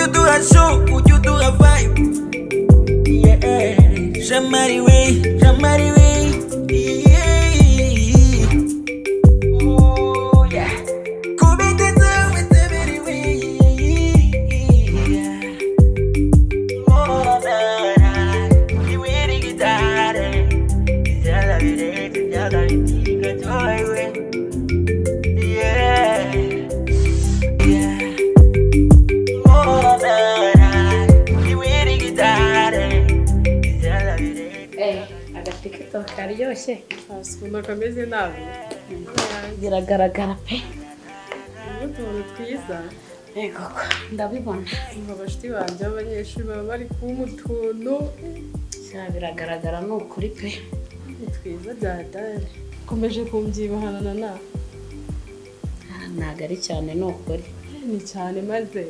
you do a show, would you do a vibe? Yeah, Jamari way, Jamari way. Yeah. Oh yeah. Could be the time with the very way. Yeah. Oh nah, you really get that. Yeah. Yeah. Oh nah, you really get that. Agatikito karyoshye asukuma kameze nabi biragaragara pe utuntu twiza yego ndabibona abashiti banje abanyeshuri baba bari kumutuntu biragaragara no kuri pe twiza byadare komeje kumbyibahana na nagari cyane no kuri ni cyane maze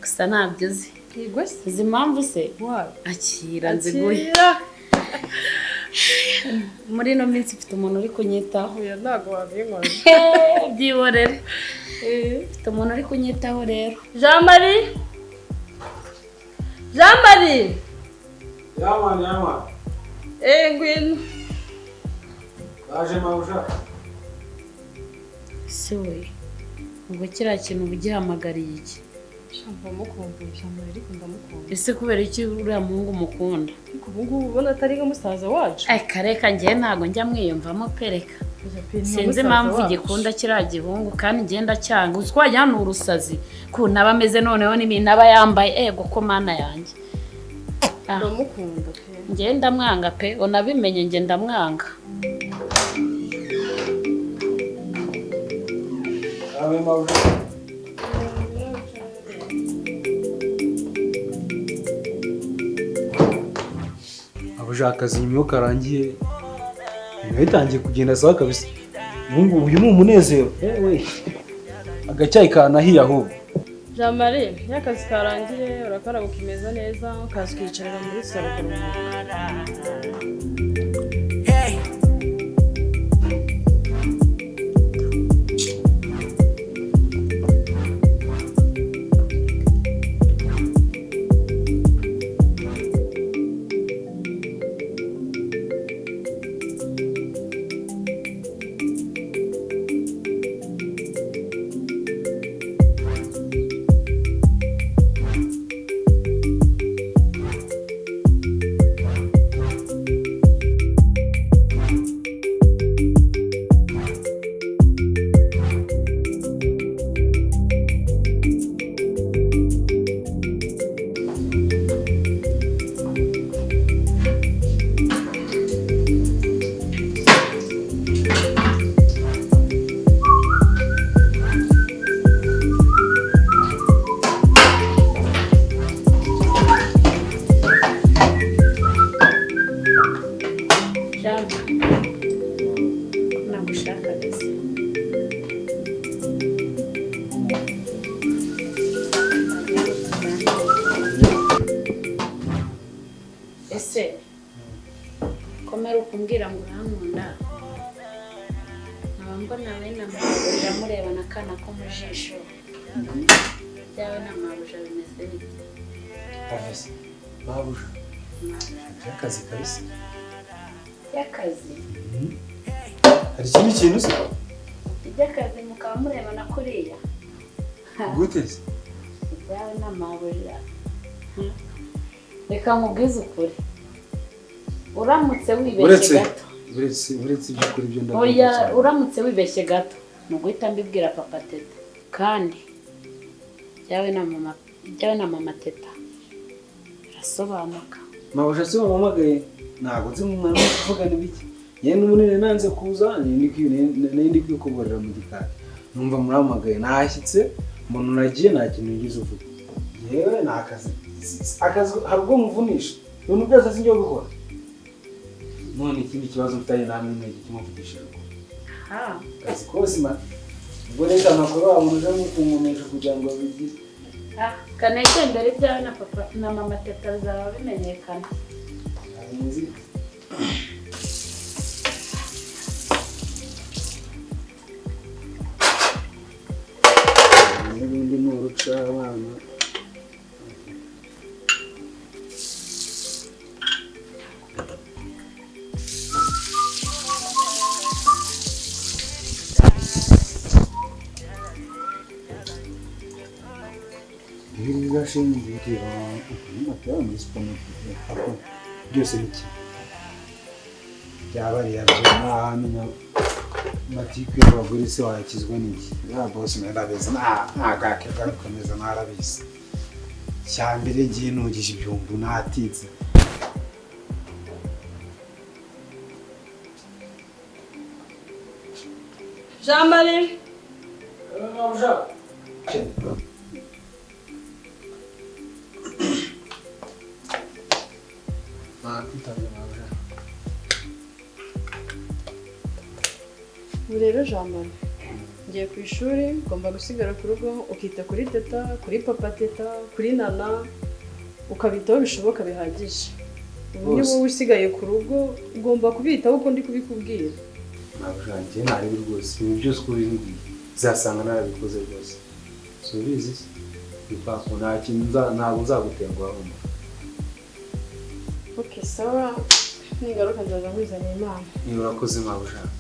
gusa nabyoze yego izi mpamvu se akira nziguye muri no minsi mfite umuntu uri kunyitaho oya ntago wabinkora byiborere mfite umuntu uri kunyitaho rero JAMARI Yama ngwino baje mawusha se we ubwo kiriya kintu ugihamagariye iki shamba mukumbuye JAMARI ariko ndamukunda ese kubera iki uriya muhungu mukunda ubu ubona atari nka musaza wacu kareka ngiye ntago njya mwiyumvamo pereka sinzi impamvu igikunda kiriya gihungu kandi ngenda cyanga uziko wajya hano urusazi ko naba ameze noneho n'ibintu aba yambaye ego ko mana yanjye ndamukunda pe ngenda mwanga pe unabimenye ngenda mwanga abe mawusha abashakazi nyuma karangiye nahitangiye kugenda sawa kabisa ubungu uyu ni umunezero we agacyayi kanahiye ahubwo JAMARI y'akazi karangiye urakara gukimeza neza ukaza kwicarira muri salo Hey. ese komera ukumbwira ngo urankunda nkaba mbona bene amabuja murebana akana ko mu jisho byawe n'amabuja bimeze bite afise babuja akazi kabisa y'akazi hari ikindi kintu se iby'akazi mukaba murebana kuriya gute se byawe n'amabuja reka nkubwize ukuri uramutse wibeshye gato uretse ibyo byo ndavuga oya uramutse wibeshye gato nuguhita mbibwira papa teta kandi byawe na mama teta birasobanuka mabusha se wamamagaye ntago nzi umwana kuvugana ibiki yene umunene nanze kuza ndi kwikoborera mu gikari numva muramagaye nashyitse umuntu nagiye nta kintu ngize uvuga yewe nakazi hari ubwo muvunisha ibintu byose sinjye gukora none ikindi kibazo mfitanye namwe n'iki kimuvugisha kazi kose ubwo reka amakuru wabo uje mukumenyesha kugira ngo bigize kaneke mbere ibyawe na papa na mama teta bizaba bimenyekana n'ibindi ni uruca abana imashini ndireba matera muri supermarket ako byose biki byabari yabyo ntamenya matiku y'abagore se wakizwa n'iki ya boss narabizi nagake gakomeza narabizi cyambere ngiye nugije ibyumbu natitse JAMARI rero JAMARI ngiye ku ishuri ugomba gusigara ku rugo ukita kuri teta kuri papa teta kuri nana ukabitaho bishoboka bihagije ubu ni wowe usigaye ku rugo ugomba kubitaho uko ndi kubikubwira nabujanje nari rwose ibi byose uko bimbwiye zasanga narabikoze rwose subizi bipako nta kintu ntabwo nzagutenguha hano okay sawa nigaruka nzaza nkuzanira inama niba urakoze mabujanje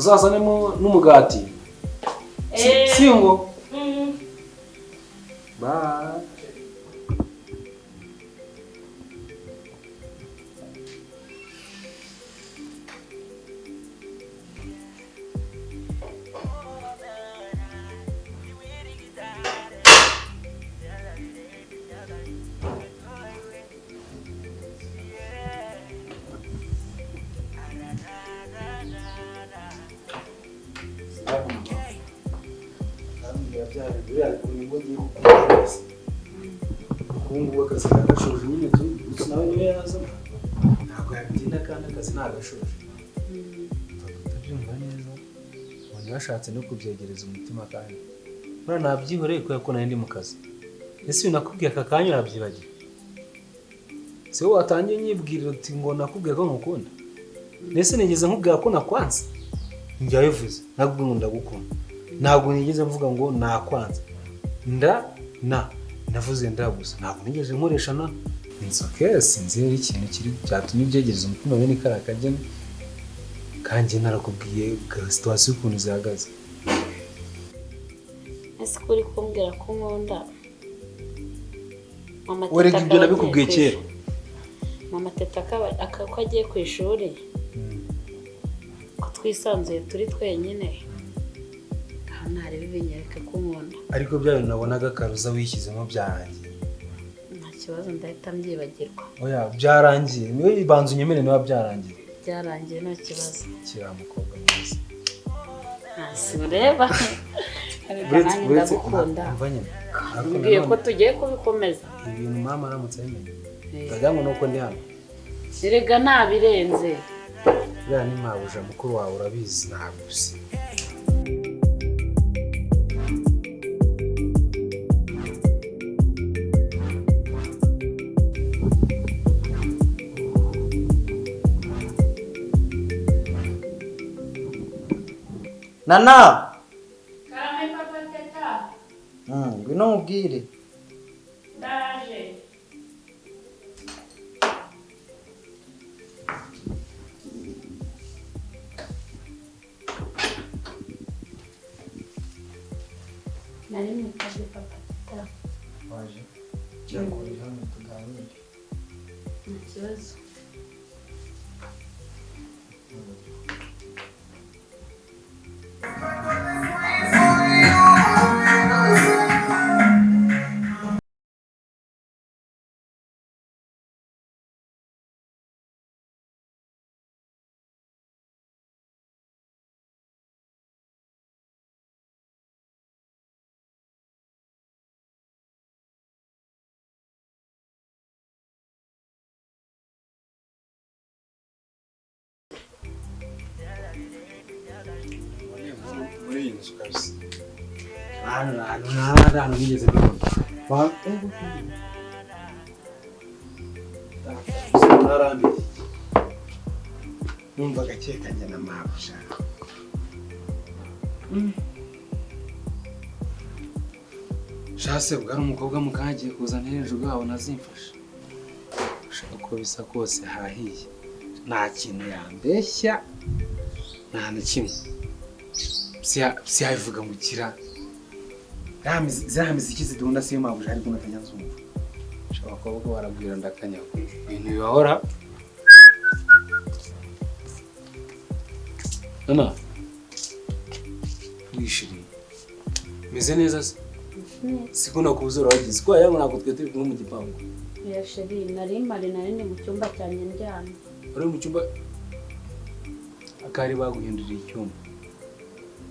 uzazanemo n'umugati si ngo bye kungu akazi nagashoje nyine tu nawe niwe yazamo ntabwo yabitinda kandi akazi nagashoje utabyumva neza abantu bashatse no kubyegereza umutima kandi none nabyihoreye kubera ko nari ndi mu kazi ese binakubwiye aka kanya urabyibagiye se wowe watangiye nyibwirira uti ngo nakubwiye ko nkukunda nese nigeze nkubwira ko nakwanze njya bivuze ntabwo ngo ndagukunda ntabwo nigeze mvuga ngo nakwanze navuze nda gusa ntabwo nigeze nkoresha na insoke sinzira ikintu kiri cyatumye byegereza umutima bene karakajye kandi narakubwiye situation ukuntu zihagaze ese kuri kumbwira ko nkunda mama teta wereka ibyo nabikubwiye kera mama teta ko agiye ku ishuri ko twisanzuye turi twenyine ntarebe binyereka ko nkunda ariko bya bintu nabonaga karuza wishyizemo byarangiye nta kibazo ndahita mbyibagirwa oya byarangiye niwe ibanza unyemere niba byarangiye nta kibazo kira mukobwa mwiza hasi ureba nanjye ndagukunda mbwiye ko tugiye kubikomeza ibintu mama aramutse abimenye ndagira ngo nuko ndi hano erega nabirenze buriya ni mabuja mukuru wawe urabizi ntabwo usi Nana! Karame papa teta. Ngwino mubwire. Ndaje. Nari mwitaje papa teta. Waje. Cyakuri hano tuganire. Nta kibazo. muri iyi nzu kabisa hano nigeze mbibona narambiye numva gake kajya na mabuja shase bwari umukobwa mukagiye kuzana hejuru gaho nazimfasha ushaka uko bisa kose hahiye nta kintu yambeshya nta na kimwe siyabivuga mu kira za miziki zidunda siyo mpamvu ari kumwe atanyanzumva shaka ko barabwira ndakanya ibintu bibahora Nana wishiri meze neza se sikuna kubuzora wagize ko yabona ko twe turi kumwe mu gipangu ya sheri nari mu cyumba cyanjye ndyamye uri mu cyumba akari baguhindurira icyumba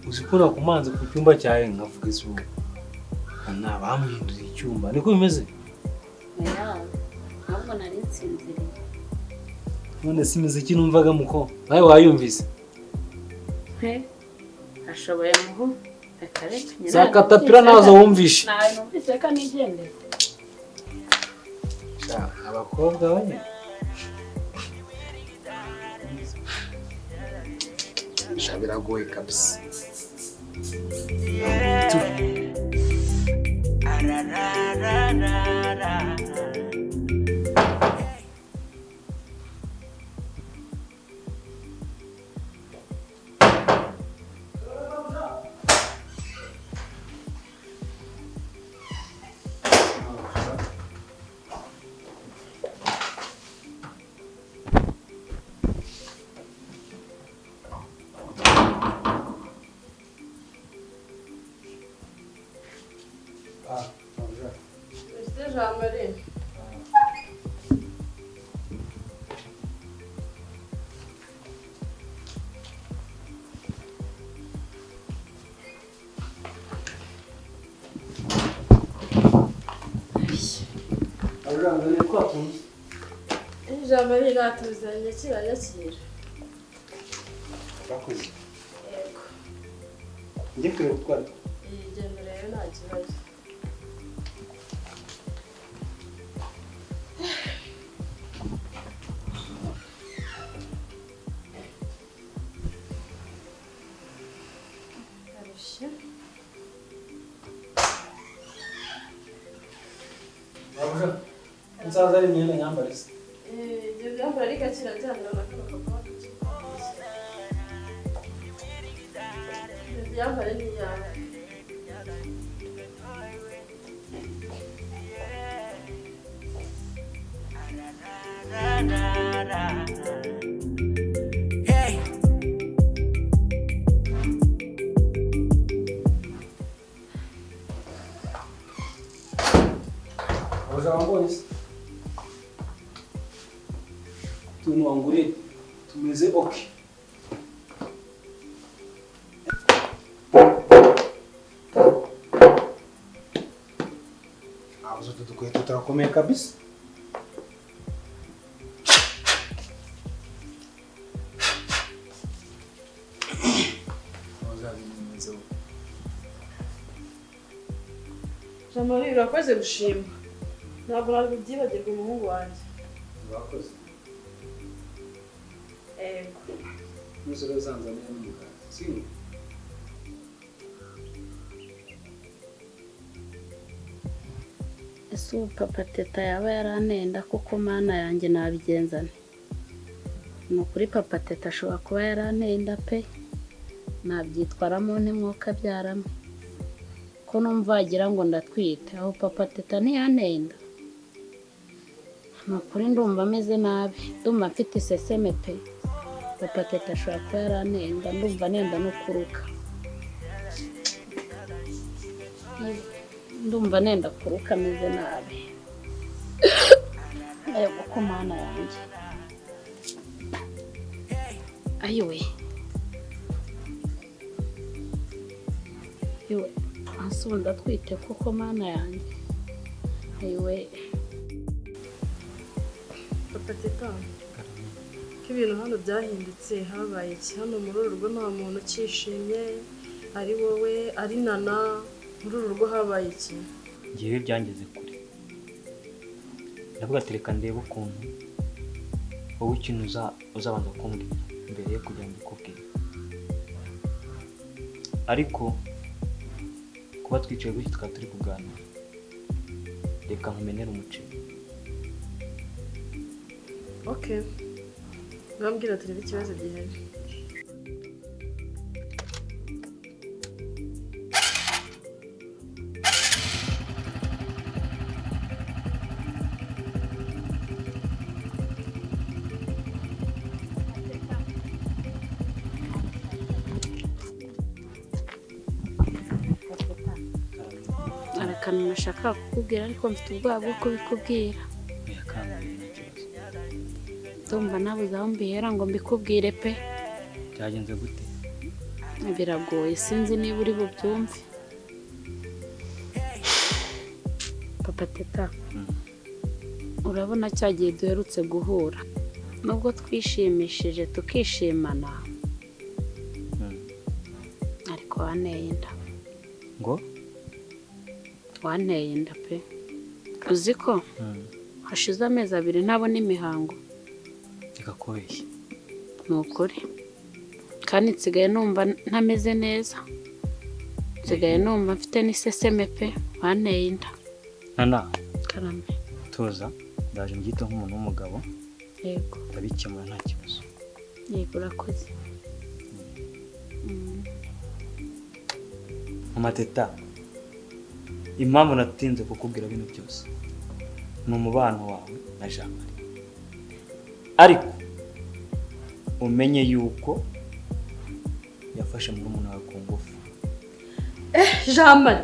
uzikura kumanza ku cyumba cyawe nkavuga izuba ana bamuhindurira icyumba niko bimeze ntabwo nari nsinziriye none si imiziki numvaga muko nawe wayumvise ashoboye muhu akareka zakatapira nazo wumvishe nawe numvise ka nigendera abakobwa bane biragoye kabisa JAMARI. JAMARI natuzanye kiranyakira. Bakoze. Yego. Njye kure gutwara. Igendo rero nta kibazo. Nsaza ari imyenda nyambara se. Ibyo byambara ari gakira byandana na kaka. Byambara ni yawe. Hey. Wambonye tuntu wanguriye tumeze okay. Abuzo tudukweto turakomeye kabisa. JAMARI urakoze gushima. Ntabwo nari byibagirwa umuhungu wanjye. Urakoze. Ego. Nuzero zanzaniye n'umugabo. Singo. ese ubu papa teta yaba yaranenda kuko mana yanjye nabigenzane ni ukuri papa teta ashobora kuba yaranenda pe nabyitwaramo ntimwuka byaramo ko numva wagira ngo ndatwite aho papa teta ntiyanenda ni ukuri ndumva ameze nabi ndumva mfite iseseme pe papa teta ashobora kuba yaranenda ndumva nenda no kuruka ndumva nenda kuruka ameze nabi ayo kuko mana yanjye ayiwe iwe asunda twite kuko mana yanjye ayiwe Papa teta. Ko ibintu hano byahindutse habaye iki hano muri uru rugo nta muntu ukishimye ari wowe ari nana muri uru rugo habaye iki ngiye byangeze kure ndavuga tereka ndebe ukuntu wowe ikintu uzabanza kumbwira mbere yo kujya mbikubwira ariko kuba twicaye gutya tukaba turi kuganira reka nkumenere umuceri okay ngambwira turebe ikibazo gihari akantu nashaka kukubwira ariko mfite ubwoba bwo kubikubwira. Oya kandi nta kibazo. Ndumva nabuze aho mbihera ngo mbikubwire pe. Byagenze gute? Biragoye sinzi niba uri bubyumve. Papa Teta, urabona cyagiye duherutse guhura, nubwo twishimishije tukishimana, ariko wanteye inda. Ngo? Wanteye inda pe. Uzi ko hashize amezi 2 ntabona imihango. Reka kubeshya. Ni ukuri. Kandi nsigaye numva ntameze neza. Nsigaye numva mfite n'iseseme pe. Wanteye inda. Nana. Karame. Tuza. Ndaje mbyita nk'umuntu w'umugabo. Yego. Ndabikemura nta kibazo. Yego urakoze. Mama Teta. Impamvu natinze kukubwira bino byose. Ni umubano wawe na JAMARI. Ariko umenye yuko yafashe muri umuntu wawe ku ngufu. JAMARI